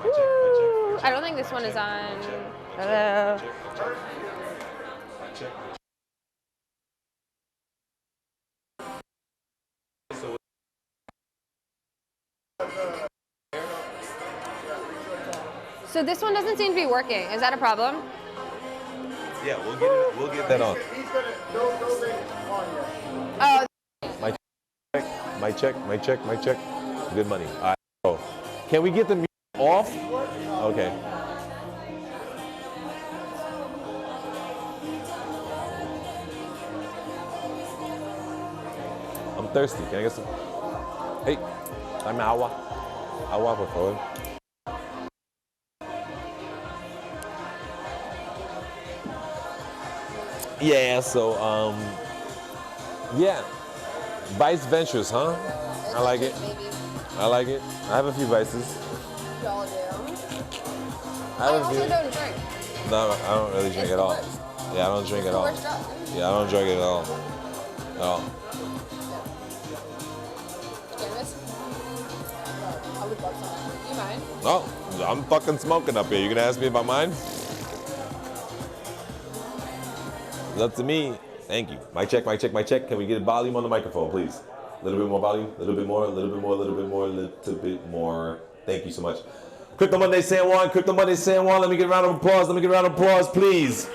Woo! I don't think this one is on. Hello. So this one doesn't seem to be working. Is that a problem? Yeah, we'll get it. We'll get that on. Oh, My check. Good money. All right. So, can we get the music off? Okay. I'm thirsty. Can I get some? Hey, I'm agua. Agua, por favor. Yeah. So, yeah. Vice Ventures, huh? I like it. I like it. I have a few vices. y'all do. I I have a also few. don't drink. No, I don't really drink It's at the all. worst. Yeah, I don't drink at all. Worst drug. Yeah, I don't drink it at all. At all. Cannabis? I would love some. Do you mind? Oh, I'm fucking smoking up here. You gonna ask me about mine? It's up to me. Thank you. Mic check. Can we get volume on the microphone, please? A little bit more volume. A little bit more. A little bit more. A little bit more. A little bit more. Thank you so much. Crypto Monday San Juan. Crypto Monday San Juan. Let me get a round of applause. Please.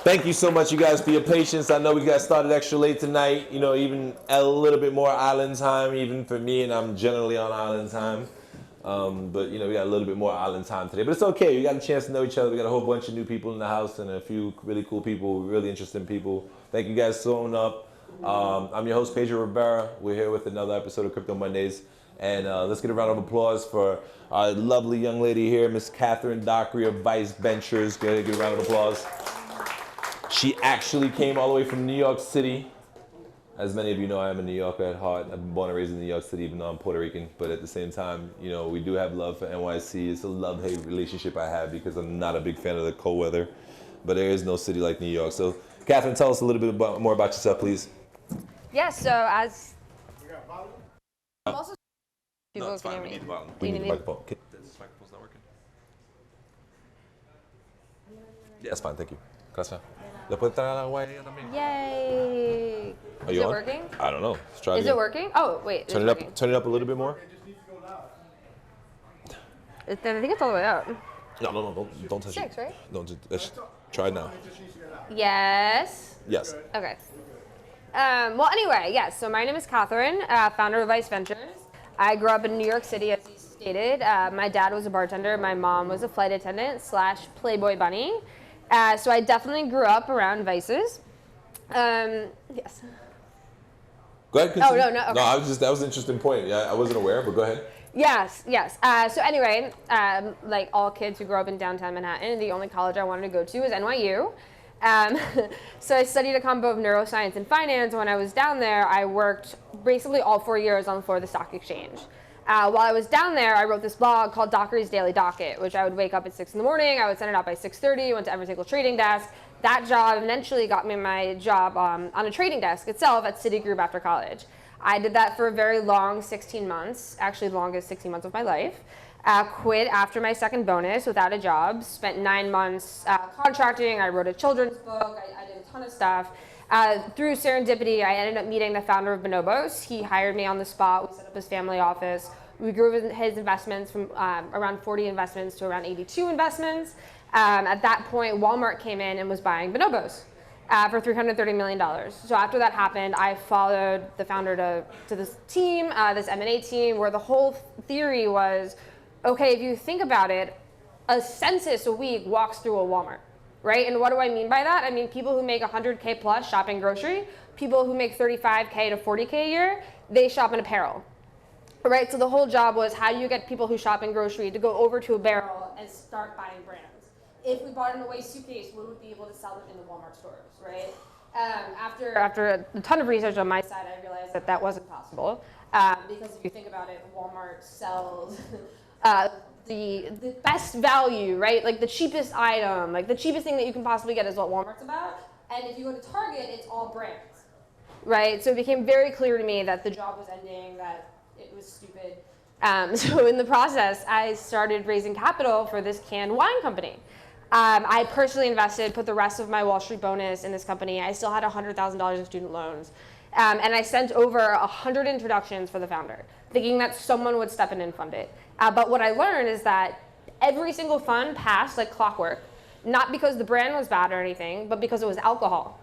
Thank you so much, you guys, for your patience. I know we got started extra late tonight. You know, even a little bit more island time, even for me, and I'm generally on island time. But you know, we got a little bit more island time today. But it's okay. We got a chance to know each other. We got a whole bunch of new people in the house and a few really cool people, really interesting people. Thank you guys for showing up. I'm your host, Pedro Rivera. We're here with another episode of Crypto Mondays. And let's get a round of applause for our lovely young lady here, Miss Catherine Dockery of Vice Ventures. Go ahead, get a round of applause. She actually came all the way from New York City. As many of you know, I am a New Yorker at heart. I've been born and raised in New York City, even though I'm Puerto Rican. But at the same time, you know, we do have love for NYC. It's a love-hate relationship I have because I'm not a big fan of the cold weather. But there is no city like New York. So, Catherine, tell us a little bit more about yourself, please. Yeah, so as... I'm also... People No, it's can fine. hear We me. need the volume. Do We you need the need- microphone. Okay. This microphone's not working? Yeah, it's fine. Thank you. Gracias. ¿Le puedes traer agua a ella también? Yay! Are Is you it on? working? I don't know. Let's try Is it working? Oh, wait. Turn it's it up. working. Turn it up a little bit more. I think it's all the way up. No, don't touch 6, it. right? No, just try it now. Yes. Yes. Okay. Well, anyway, yes. So my name is Catherine, founder of Vice Ventures. I grew up in New York City, as you stated. My dad was a bartender. My mom was a flight attendant / Playboy bunny. So I definitely grew up around vices. Yes. Go ahead. Continue. Oh, no. Okay. No, that was an interesting point. Yeah, I wasn't aware, but go ahead. Yes. So anyway, like all kids who grow up in downtown Manhattan, the only college I wanted to go to was NYU. So I studied a combo of neuroscience and finance. When I was down there, I worked basically all 4 years on the floor of the stock exchange. While I was down there, I wrote this blog called Dockery's Daily Docket, which I would wake up at 6 in the morning. I would send it out by 6:30, went to every single trading desk. That job eventually got me my job on a trading desk itself at Citigroup after college. I did that for a very long 16 months, actually the longest 16 months of my life. Quit after my second bonus without a job, spent 9 months contracting. I wrote a children's book, I did a ton of stuff. Through serendipity, I ended up meeting the founder of Bonobos. He hired me on the spot. We set up his family office. We grew his investments from around 40 investments to around 82 investments. At that point, Walmart came in and was buying Bonobos for $330 million. So after that happened, I followed the founder to this team, this M&A team, where the whole theory was, okay, if you think about it, a census a week walks through a Walmart, right? And what do I mean by that? I mean people who make 100K plus shopping grocery, people who make 35K to 40K a year, they shop in apparel, right? So the whole job was how do you get people who shop in grocery to go over to a barrel and start buying brands? If we bought an away suitcase, we would be able to sell it in the Walmart stores, right? After a ton of research on my side, I realized that wasn't possible because if you think about it, Walmart sells the best value, right? Like the cheapest item, like the cheapest thing that you can possibly get is what Walmart's about. And if you go to Target, it's all brands, right? So it became very clear to me that the job was ending, that it was stupid. So in the process, I started raising capital for this canned wine company. I personally invested, put the rest of my Wall Street bonus in this company. I still had $100,000 in student loans. And I sent over 100 introductions for the founder, thinking that someone would step in and fund it. But what I learned is that every single fund passed like clockwork, not because the brand was bad or anything, but because it was alcohol.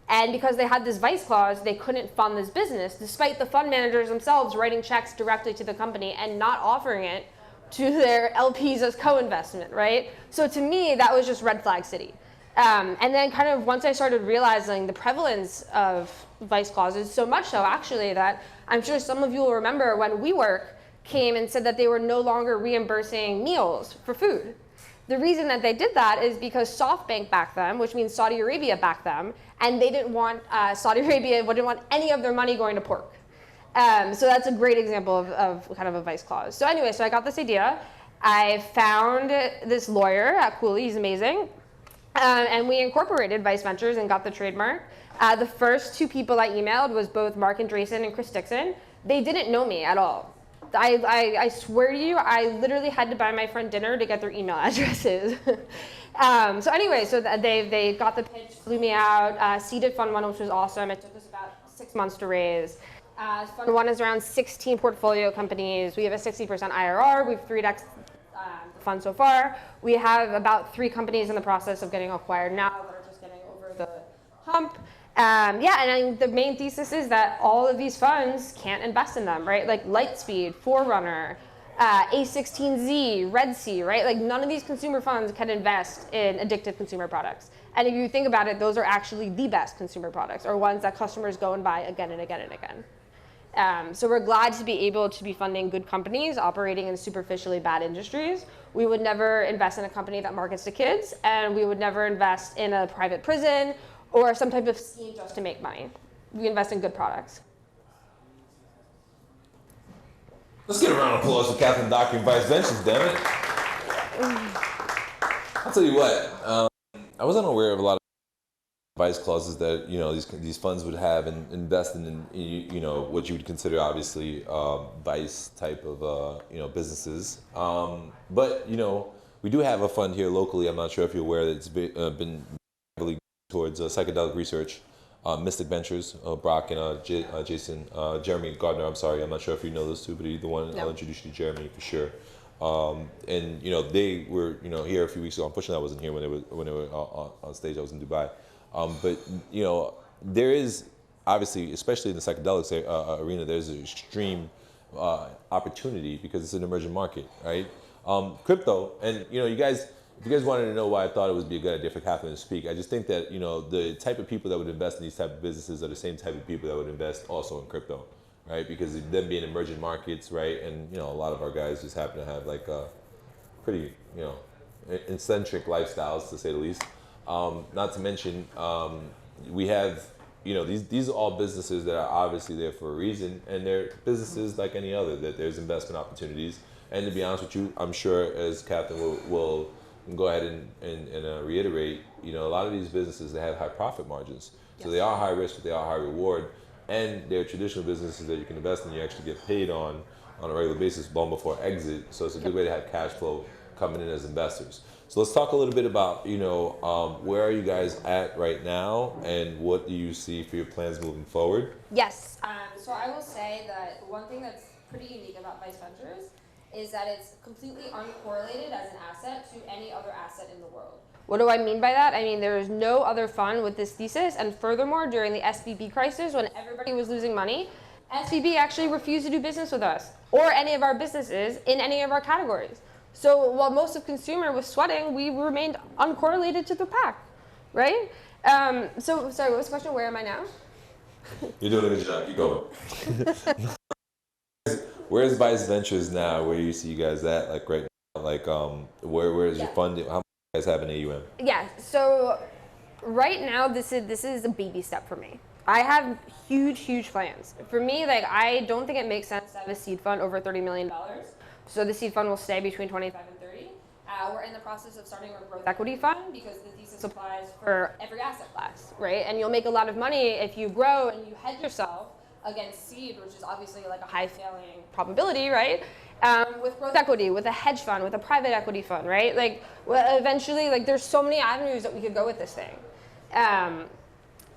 And because they had this vice clause, they couldn't fund this business, despite the fund managers themselves writing checks directly to the company and not offering it to their LPs as co-investment, right? So to me, that was just red flag city. And then kind of once I started realizing the prevalence of vice clauses, so much so actually that I'm sure some of you will remember when WeWork came and said that they were no longer reimbursing meals for food. The reason that they did that is because SoftBank backed them, which means Saudi Arabia backed them, and they didn't want, Saudi Arabia didn't want any of their money going to pork. So that's a great example of kind of a vice clause. So anyway, so I got this idea. I found this lawyer at Cooley, he's amazing. And we incorporated Vice Ventures and got the trademark. The first two people I emailed was both Mark Andreessen and Chris Dixon. They didn't know me at all. I swear to you, I literally had to buy my friend dinner to get their email addresses. So anyway, so they got the pitch, flew me out, seeded Fund 1, which was awesome. It took us about 6 months to raise. Fund 1 is around 16 portfolio companies. We have a 60% IRR. We've 3x the fund so far. We have about 3 companies in the process of getting acquired now that are just getting over the hump. Yeah, and the main thesis is that all of these funds can't invest in them, right? Like Lightspeed, Forerunner, A16Z, Red Sea, right? Like none of these consumer funds can invest in addictive consumer products. And if you think about it, those are actually the best consumer products, or ones that customers go and buy again and again and again. So we're glad to be able to be funding good companies operating in superficially bad industries. We would never invest in a company that markets to kids, and we would never invest in a private prison or some type of scheme just to make money. We invest in good products. Let's get a round of applause for Captain Dockery and Vice Ventures, damn it. I'll tell you what, I was unaware of a lot of vice clauses that these funds would have and invest in what you would consider obviously vice type of businesses. But we do have a fund here locally. I'm not sure if you're aware that it's been heavily towards psychedelic research. Mystic Ventures, Brock and Jeremy Gardner. I'm sorry, I'm not sure if you know those two, but either one, I'll introduce you to Jeremy for sure. And they were here a few weeks ago. Unfortunately, I wasn't here when they were on stage. I was in Dubai. But there is obviously, especially in the psychedelics arena, there's an extreme opportunity because it's an emerging market, right? Crypto, and you guys. If you guys wanted to know why I thought it would be a good idea for Catherine to speak, I just think that the type of people that would invest in these type of businesses are the same type of people that would invest also in crypto, right? Because them being emerging markets, right? And a lot of our guys just happen to have like pretty eccentric lifestyles, to say the least. Not to mention we have these are all businesses that are obviously there for a reason, and they're businesses like any other that there's investment opportunities. And to be honest with you, I'm sure as Catherine will go ahead and reiterate, a lot of these businesses, they have high profit margins. So they are high risk, but they are high reward. And they're traditional businesses that you can invest in, you actually get paid on a regular basis long before exit. So it's a good way to have cash flow coming in as investors. So let's talk a little bit about, where are you guys at right now and what do you see for your plans moving forward? Yes, so I will say that one thing that's pretty unique about Vice Ventures is that it's completely uncorrelated as an asset to any other asset in the world. What do I mean by that? I mean, there is no other fund with this thesis, and furthermore, during the SVB crisis, when everybody was losing money, SVB actually refused to do business with us, or any of our businesses in any of our categories. So while most of consumer was sweating, we remained uncorrelated to the pack, right? So, sorry, what was the question? Where am I now? You're doing a good job, keep going. Where's Vice Ventures now? Where do you see you guys at, like right now? Like, where is your funding? How much do you guys have in AUM? Yeah, so right now this is a baby step for me. I have huge plans. For me, like I don't think it makes sense to have a seed fund over $30 million. So the seed fund will stay between 25 and 30. We're in the process of starting a growth equity fund because the thesis applies for every asset class, right? And you'll make a lot of money if you grow and you hedge yourself against seed, which is obviously like a high failing probability, right? With growth equity, with a hedge fund, with a private equity fund, right? Like eventually, like there's so many avenues that we could go with this thing.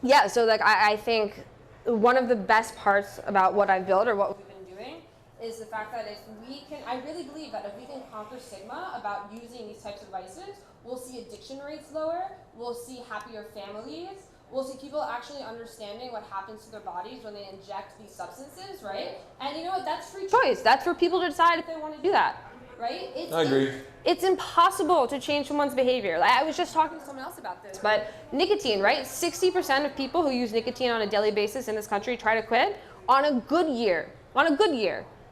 Yeah, so like I think one of the best parts about what I've built or what we've been doing is the fact that if we can, I really believe that if we can conquer stigma about using these types of vices, we'll see addiction rates lower, we'll see happier families, we'll see people actually understanding what happens to their bodies when they inject these substances, right? And you know what, that's free choice. That's for people to decide if they want to do that, right? I agree. It's impossible to change someone's behavior. Like, I was just talking to someone else about this, but nicotine, right? 60% of people who use nicotine on a daily basis in this country try to quit. On a good year,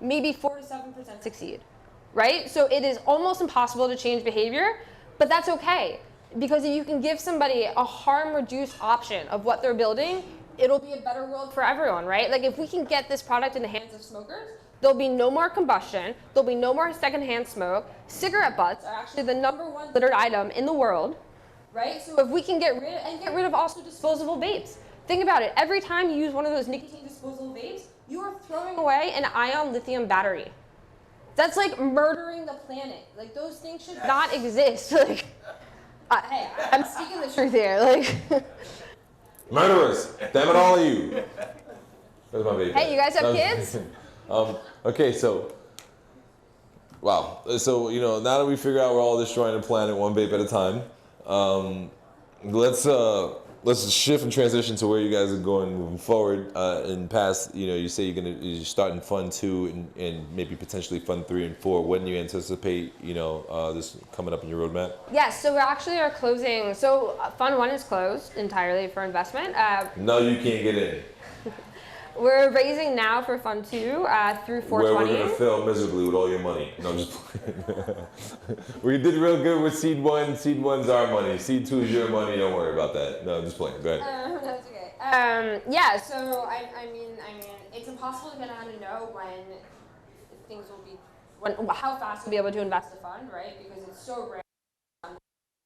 maybe 4 to 7% succeed, right? So it is almost impossible to change behavior, but that's okay. Because if you can give somebody a harm-reduced option of what they're building, it'll be a better world for everyone, right? Like if we can get this product in the hands of smokers, there'll be no more combustion, there'll be no more secondhand smoke. Cigarette butts are actually the #1 littered item in the world, right? So if we can get rid of also disposable vapes. Think about it, every time you use one of those nicotine disposable vapes, you are throwing away an ion lithium battery. That's like murdering the planet. Like those things should not exist. Like, hey, I'm speaking the truth here. Like, Murderers! Damn it, all of you! Where's my baby? Hey, you guys have kids? Okay, so, wow. So, you know, now that we figure out we're all destroying the planet one vape at a time, let's shift and transition to where you guys are going moving forward. And past, you know, you say you're starting Fund 2 and maybe potentially Fund 3 and 4. When do you anticipate, you know, this coming up in your roadmap? Yes, so we actually are closing. So Fund 1 is closed entirely for investment. No, you can't get in. We're raising now for Fund 2 through 420. Where we're going to fail miserably with all your money. No, I'm just playing. We did real good with Seed 1. Seed 1's our money. Seed 2 is your money. Don't worry about that. No, I'm just playing. Go ahead. That's okay. Yeah, so I mean, it's impossible to kind of know when things will be, how fast we'll be able to invest a fund, right? Because it's so rare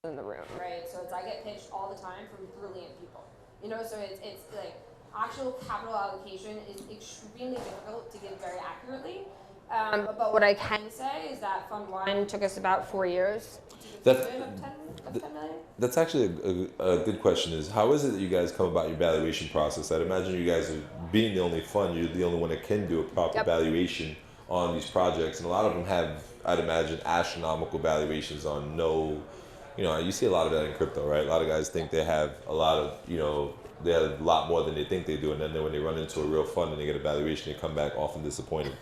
in the room, right? So I get pitched all the time from brilliant people. You know, so it's like, actual capital allocation is extremely difficult to give very accurately. But what I can say is that Fund 1 took us about 4 years to get to of 10 million. That's actually a good question is, how is it that you guys come about your valuation process? I'd imagine you guys are being the only fund, you're the only one that can do a proper valuation on these projects. And a lot of them have, I'd imagine, astronomical valuations on no, you know, you see a lot of that in crypto, right? A lot of guys think they have a lot of, you know, they have a lot more than they think they do, and then when they run into a real fund and they get a valuation, they come back often disappointed.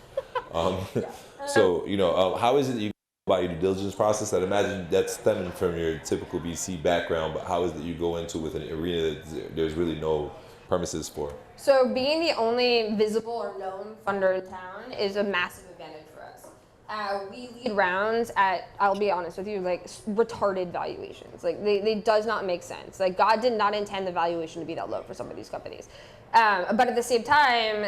So, you know, how is it that you go about your due diligence process? I'd imagine that's stemming from your typical VC background, but how is it that you go into with an arena that there's really no premises for? So being the only visible or known funder in town is a massive advantage for us. We lead rounds at, I'll be honest with you, like retarded valuations. Like they does not make sense. Like God did not intend the valuation to be that low for some of these companies. But at the same time,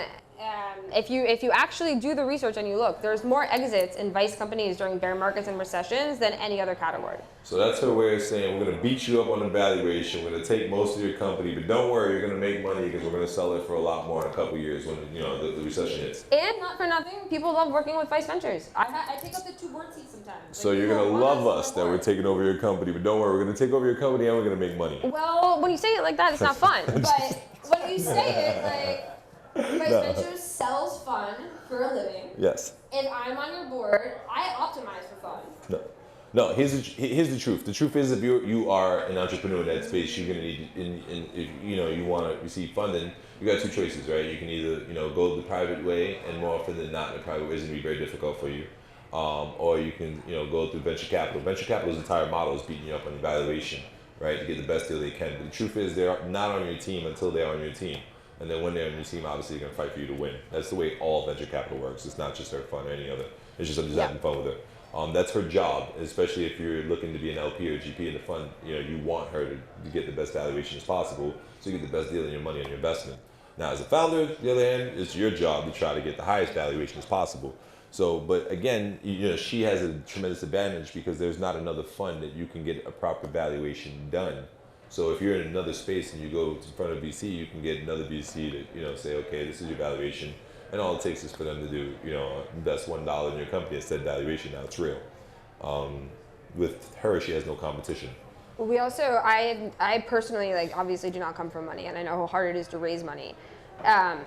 if you actually do the research and you look, there's more exits in vice companies during bear markets and recessions than any other category. So that's her way of saying, we're going to beat you up on the valuation, we're going to take most of your company, but don't worry, you're going to make money because we're going to sell it for a lot more in a couple of years when, you know, the recession hits. And not for nothing, people love working with vice ventures. I take up the 2 board seats sometimes. So you're going to love us that we're taking over your company, but don't worry, we're going to take over your company and we're going to make money. Well, when you say it like that, it's not fun. But when you say it, like, vice ventures sells fun for a living. Yes. If I'm on your board, I optimize for fun. No. Here's the truth. The truth is, if you are an entrepreneur in that space, you're gonna need, if you know you want to receive funding, you got 2 choices, right? You can either, you know, go the private way, and more often than not, the private way is gonna be very difficult for you, or you can, you know, go through venture capital. Venture capital's entire model is beating you up on evaluation, right, to get the best deal they can. But the truth is, they're not on your team until they're on your team. And then when they're on your team, obviously they're going to fight for you to win. That's the way all venture capital works. It's not just her fun or any other. It's just having fun with her. That's her job, especially if you're looking to be an LP or GP in the fund. You know, you want her to get the best valuation as possible, so you get the best deal in your money on your investment. Now, as a founder, on the other hand, it's your job to try to get the highest valuation as possible. So, but again, you know, she has a tremendous advantage because there's not another fund that you can get a proper valuation done So if you're in another space and you go in front of VC, you can get another VC to say, okay, this is your valuation, and all it takes is for them to do invest $1 in your company instead of valuation. Now it's real. With her, she has no competition. We also, I personally obviously do not come from money, and I know how hard it is to raise money.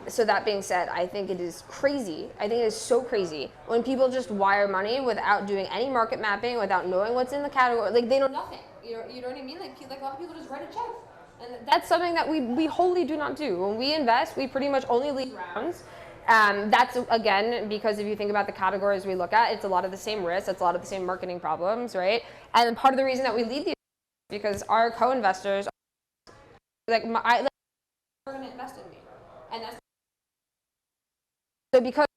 So that being said, I think it is crazy. I think it is so crazy when people just wire money without doing any market mapping, without knowing what's in the category. Like, they know nothing. You know what I mean? Like a lot of people just write a check. And that's something that we wholly do not do. When we invest, we pretty much only lead rounds. That's, again, because if you think about the categories we look at, it's a lot of the same risks, it's a lot of the same marketing problems, right? And part of the reason that we lead these is because our co-investors are are going to invest in me. And that's so because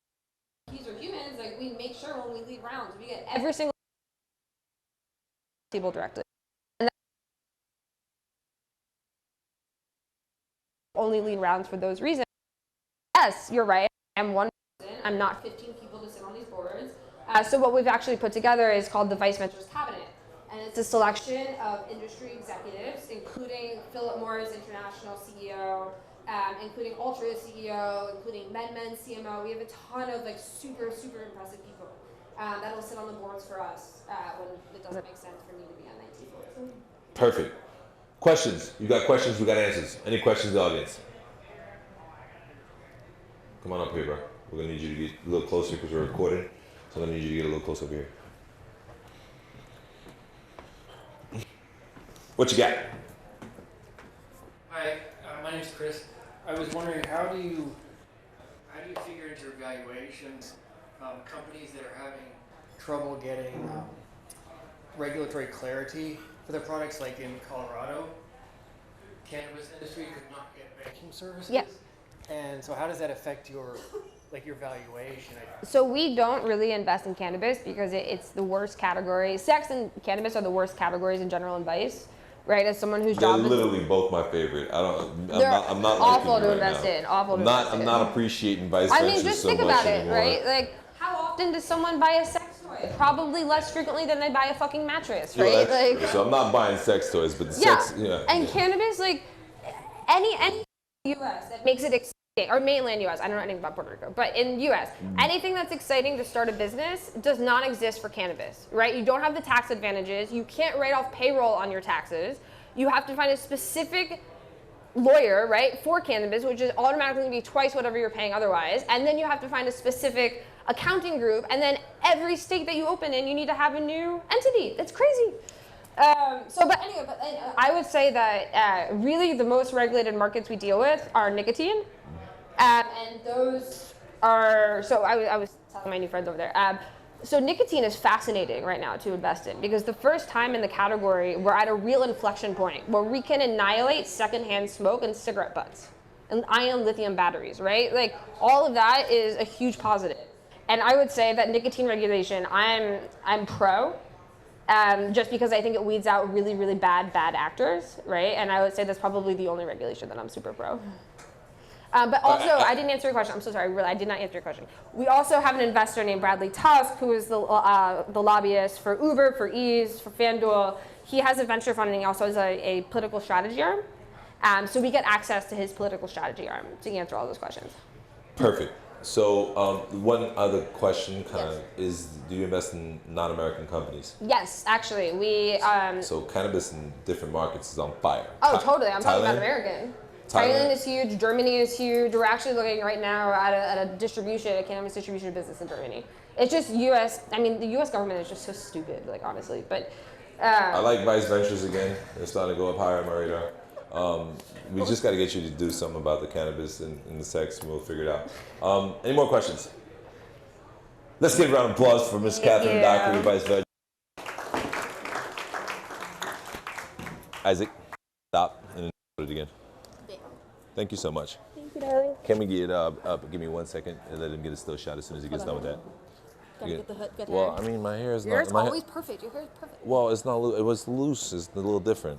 these are humans, we make sure when we lead rounds, we get every single people directly. And only lead rounds for those reasons. Yes, you're right. I'm one person. I'm not 15 people to sit on these boards. So what we've actually put together is called the Vice Ventures Cabinet. And it's a selection of industry executives, including Philip Morris International CEO, including Ultra CEO, including MedMen CMO. We have a ton of super, super impressive people that'll sit on the boards for us when it doesn't make sense for me to be on 19 boards. Perfect. Questions? You got questions, we got answers. Any questions, in the audience? Come on up here, bro. We're going to need you to get a little closer because we're recording. So I'm going to need you to get a little closer over here. What you got? Hi, my name's Chris. I was wondering, how do you figure into your valuations companies that are having trouble getting regulatory clarity for their products, like in Colorado? Cannabis industry could not get banking services. Yep. And so how does that affect your valuation? So we don't really invest in cannabis because it's the worst category. Sex and cannabis are the worst categories in general in Vice, right? As someone whose job They're is literally both my favorite. I'm not awful liking to it invest right in. now. Awful to invest in. I'm not appreciating Vice I Ventures mean, just so think much about anymore. it, right? How often does someone buy a sex toy? Probably less frequently than they buy a fucking mattress, right? Yeah, that's true. So I'm not buying sex toys, but the sex, And cannabis, any U.S. that makes it exciting, or mainland U.S. I don't know anything about Puerto Rico, but in U.S., anything that's exciting to start a business does not exist for cannabis, right? You don't have the tax advantages. You can't write off payroll on your taxes. You have to find a specific lawyer, right, for cannabis, which is automatically going to be twice whatever you're paying otherwise. And then you have to find a specific accounting group. And then every state that you open in, you need to have a new entity. That's crazy. But I would say that really the most regulated markets we deal with are nicotine. And those are, so I was telling my new friends over there. So nicotine is fascinating right now to invest in because the first time in the category, we're at a real inflection point where we can annihilate secondhand smoke and cigarette butts and ion lithium batteries, right? All of that is a huge positive. And I would say that nicotine regulation, I'm pro. Just because I think it weeds out really, really bad actors, right? And I would say that's probably the only regulation that I'm super pro. But also, I didn't answer your question. I'm so sorry. Really, I did not answer your question. We also have an investor named Bradley Tusk, who is the lobbyist for Uber, for Ease, for FanDuel. He has a venture funding. He also has a political strategy arm. So we get access to his political strategy arm to answer all those questions. Perfect. So one other question is, do you invest in non-American companies? Yes, actually. We. So cannabis in different markets is on fire. Oh, totally. I'm talking about American. Thailand is huge. Germany is huge. We're actually looking right now at a cannabis distribution business in Germany. It's just U.S. I mean, the U.S. government is just so stupid, honestly. But I like Vice Ventures again. They're starting to go up higher on my radar. We just got to get you to do something about the cannabis and the sex, and we'll figure it out. Any more questions? Let's give a round of applause for Miss Catherine Dockery, Vice Ventures. Isaac, stop and then put it again. Thank you so much. Thank you, darling. Can we get up? Give me 1 second and let him get a still shot as soon as he gets done with that. Gotta get the hood, good Well, hair. I mean, my hair is Your not. hair's My always perfect. Your hair is perfect. well, it's not. It was loose. It's a little different.